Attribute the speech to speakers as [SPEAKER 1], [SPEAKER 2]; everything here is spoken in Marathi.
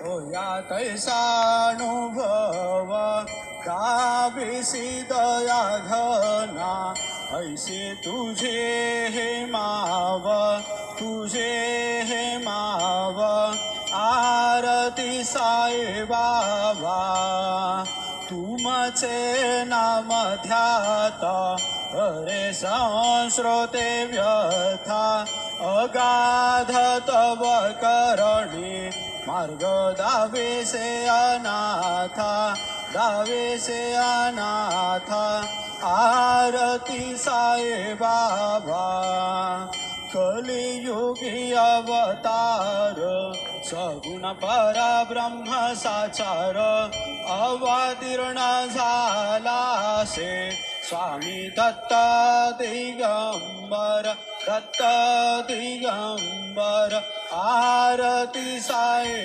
[SPEAKER 1] या तैसानुभव दाविसी दया घना ऐसे तुझे हे माव तुझे हे माव आरती साई बाबा तुमचे नाम ध्यात हरे संश्रोते व्यथा अगाध तव करणी मार्ग दावेसे अनाथा दावेसे अनाथा आरती साई बाबा कलियुगी अवतार सगुण परब्रह्म साचार अवतीर्ण झाला से स्वामी दत्त दिगंबर दत्त दिगंबर आरती साई